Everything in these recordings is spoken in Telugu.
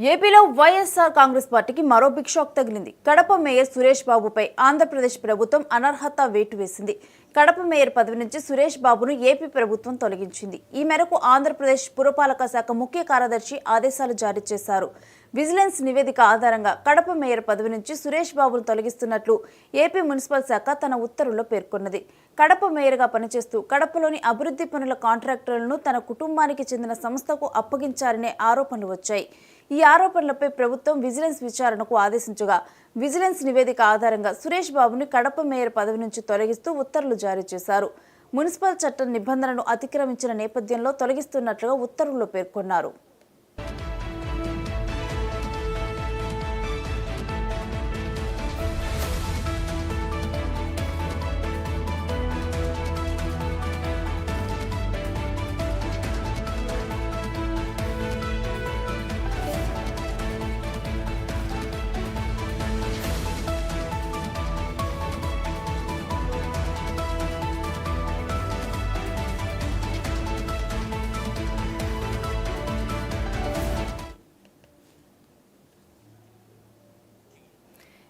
ఏపీలో వైఎస్ఆర్ కాంగ్రెస్ పార్టీకి మరో బిగ్ షాక్ తగిలింది. కడప మేయర్ సురేష్ బాబుపై ఆంధ్రప్రదేశ్ ప్రభుత్వం అనర్హత వేటు వేసింది. కడప మేయర్ పదవి నుంచి సురేష్ బాబును ఏపీ ప్రభుత్వం తొలగించింది. ఈ మేరకు ఆంధ్రప్రదేశ్ పురపాలక శాఖ ముఖ్య కార్యదర్శి ఆదేశాలు జారీ చేశారు. విజిలెన్స్ నివేదిక ఆధారంగా కడప మేయర్ పదవి నుంచి సురేష్ బాబును తొలగిస్తున్నట్లు ఏపీ మున్సిపల్ శాఖ తన ఉత్తర్వుల్లో పేర్కొన్నది. కడప మేయర్గా పనిచేస్తూ కడపలోని అభివృద్ధి పనుల కాంట్రాక్టర్లను తన కుటుంబానికి చెందిన సంస్థకు అప్పగించారనే ఆరోపణలు వచ్చాయి. ఈ ఆరోపణలపై ప్రభుత్వం విజిలెన్స్ విచారణకు ఆదేశించగా విజిలెన్స్ నివేదిక ఆధారంగా సురేష్ బాబుని కడప మేయర్ పదవి నుంచి తొలగిస్తూ ఉత్తర్వులు జారీ చేశారు. మున్సిపల్ చట్టం నిబంధనలను అతిక్రమించిన నేపథ్యంలో తొలగిస్తున్నట్లుగా ఉత్తర్వుల్లో పేర్కొన్నారు.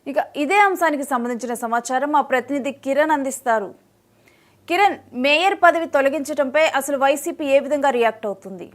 ఇక ఇదే అంశానికి సంబంధించిన సమాచారం మా ప్రతినిధి కిరణ్ అందిస్తారు. కిరణ్, మేయర్ పదవి తొలగించడంపై అసలు వైసీపీ ఏ విధంగా రియాక్ట్ అవుతుంది?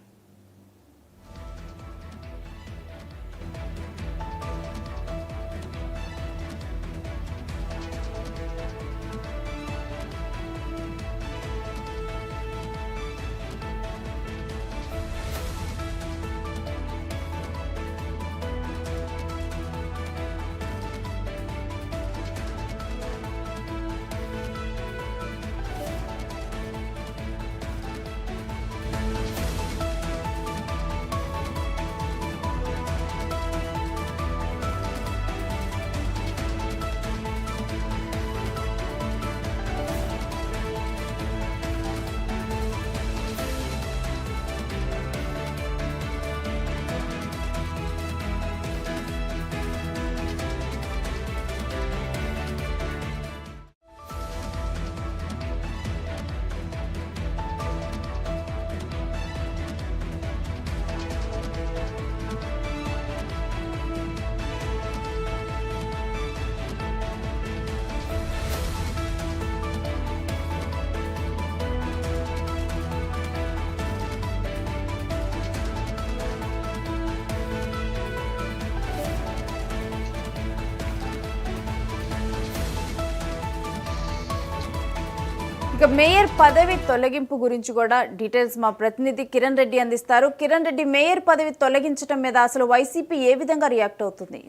ఇక మేయర్ పదవి తొలగింపు గురించి కూడా డీటెయిల్స్ మా ప్రతినిధి కిరణ్ రెడ్డి అందిస్తారు. కిరణ్ రెడ్డి, మేయర్ పదవి తొలగించడం మీద అసలు వైసీపీ ఏ విధంగా రియాక్ట్ అవుతుంది?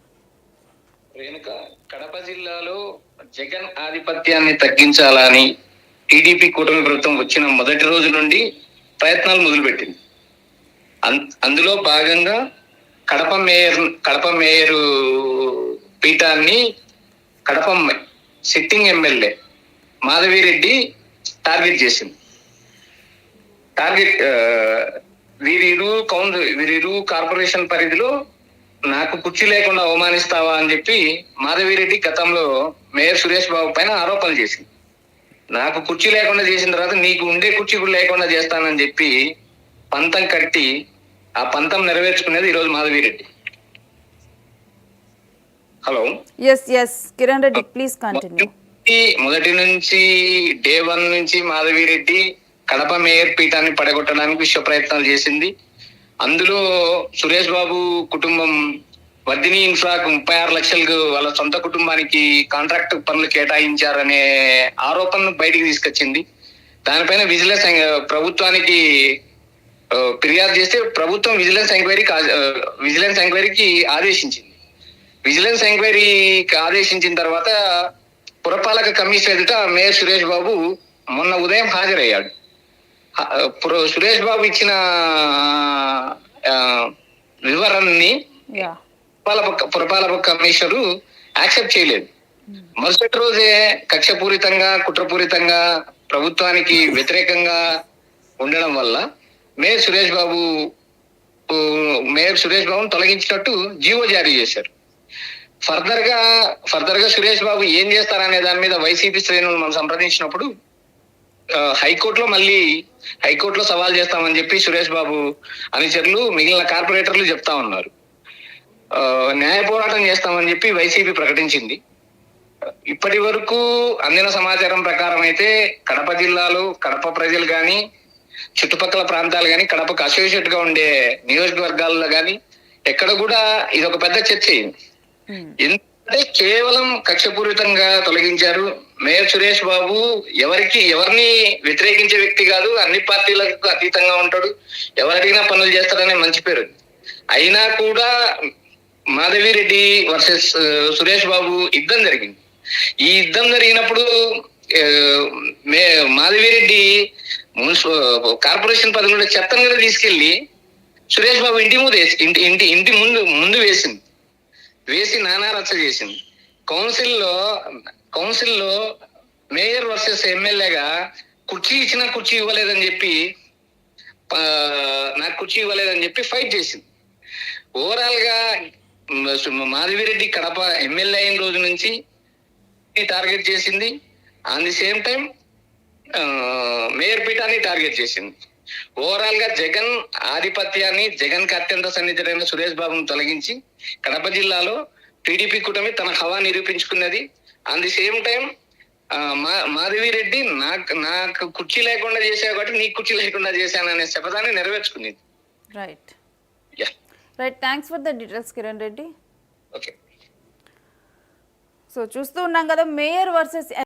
రేణుక, కడప జిల్లాలో జగన్ ఆధిపత్యాన్ని తగ్గించాలని టీడీపీ కూటమి ప్రభుత్వం వచ్చిన మొదటి రోజు నుండి ప్రయత్నాలు మొదలుపెట్టింది. అందులో భాగంగా కడప మేయర్ పీఠాన్ని Kadapa sitting MLA Madhavi Reddy target చేసింది. వీరిరు కార్పొరేషన్ పరిధిలో నాకు కుర్చీ లేకుండా అవమానిస్తావా అని చెప్పి మాధవిరెడ్డి గతంలో మేయర్ సురేష్ బాబు పైన ఆరోపణలు చేసింది. నాకు కుర్చీ లేకుండా చేసిన తర్వాత నీకు ఉండే కుర్చీ కూడా లేకుండా చేస్తానని చెప్పి పంతం కట్టి ఆ పంతం నెరవేర్చుకునేది ఈరోజు Madhavi Reddy. Hello, yes Kiran Reddy, please continue. మొదటి నుంచి డే 1 నుంచి మాధవిరెడ్డి కడప మేయర్ పీఠాన్ని పడగొట్టడానికి విశ్వ ప్రయత్నాలు చేసింది. అందులో సురేష్ బాబు కుటుంబం వర్ధిని ఇన్ఫ్రాకు 36 లక్షలకు వాళ్ళ సొంత కుటుంబానికి కాంట్రాక్ట్ పనులు కేటాయించారనే ఆరోపణను బయటికి తీసుకొచ్చింది. దానిపైన ప్రభుత్వానికి ఫిర్యాదు చేస్తే ప్రభుత్వం విజిలెన్స్ ఎంక్వైరీకి ఆదేశించింది. విజిలెన్స్ ఎంక్వైరీకి ఆదేశించిన తర్వాత పురపాలక కమిషన్ ఎదుట మేయర్ సురేష్ బాబు మొన్న ఉదయం హాజరయ్యాడు. సురేష్ బాబు ఇచ్చిన వివరణని పురపాలక కమిషనరు యాక్సెప్ట్ చేయలేదు. మరుసటి రోజే కక్షపూరితంగా కుట్రపూరితంగా ప్రభుత్వానికి వ్యతిరేకంగా ఉండడం వల్ల మేయర్ సురేష్ బాబును తొలగించినట్టు జీవో జారీ చేశారు. ఫర్దర్ గా సురేష్ బాబు ఏం చేస్తారనే దాని మీద వైసీపీ శ్రేణులు మనం సంప్రదించినప్పుడు హైకోర్టులో సవాల్ చేస్తామని చెప్పి సురేష్ బాబు అనుచరులు మిగిలిన కార్పొరేటర్లు చెప్తా ఉన్నారు. న్యాయ పోరాటం చేస్తామని చెప్పి వైసీపీ ప్రకటించింది. ఇప్పటి వరకు అందిన సమాచారం ప్రకారం అయితే కడప జిల్లాలో కడప ప్రజలు కానీ చుట్టుపక్కల ప్రాంతాలు కానీ కడపకు అసోసియేట్ గా ఉండే నియోజకవర్గాల్లో కానీ ఎక్కడ కూడా ఇది ఒక పెద్ద చర్చ అయింది. ఎందుకంటే కేవలం కక్షపూరితంగా తొలగించారు. మేయర్ సురేష్ బాబు ఎవరిని వ్యతిరేకించే వ్యక్తి కాదు, అన్ని పార్టీలకు అతీతంగా ఉంటాడు, ఎవరడిగినా పనులు చేస్తాడనే మంచి పేరు. అయినా కూడా మాధవిరెడ్డి వర్సెస్ సురేష్ బాబు యుద్ధం జరిగింది. ఈ యుద్ధం జరిగినప్పుడు మాధవిరెడ్డి కార్పొరేషన్ పరిధిలో చెత్తను కూడా తీసుకెళ్లి సురేష్ బాబు ఇంటి ముందు వేసి నానా రచ్చ చేసింది. కౌన్సిల్లో మేయర్ వర్సెస్ ఎమ్మెల్యేగా కుర్చీ ఇవ్వలేదని చెప్పి నాకు కుర్చీ ఇవ్వలేదని చెప్పి ఫైట్ చేసింది. ఓవరాల్ గా మాధవిరెడ్డి కడప ఎమ్మెల్యే అయిన రోజు నుంచి టార్గెట్ చేసింది. On the same time mayor పీఠాన్ని టార్గెట్ చేసింది. ఓవరాల్ గా జగన్ ఆధిపత్యాన్ని, జగన్ కి అత్యంత సన్నిహితుడైన సురేష్ బాబును తొలగించి కడప జిల్లాలో టీడీపీ కూటమి తన హవా నిరూపించుకున్నది. On the same time Madhavi Reddy నాకు కుర్చీ లేకుండా చేశావు కాబట్టి నీకు కుర్చీ లేకుండా చేశాననే శపథాన్ని నెరవేర్చుకుంది. Right right thanks for the details Kiran Reddy. Okay. So చూస్తూ ఉన్నాం కదా, మేయర్ వర్సెస్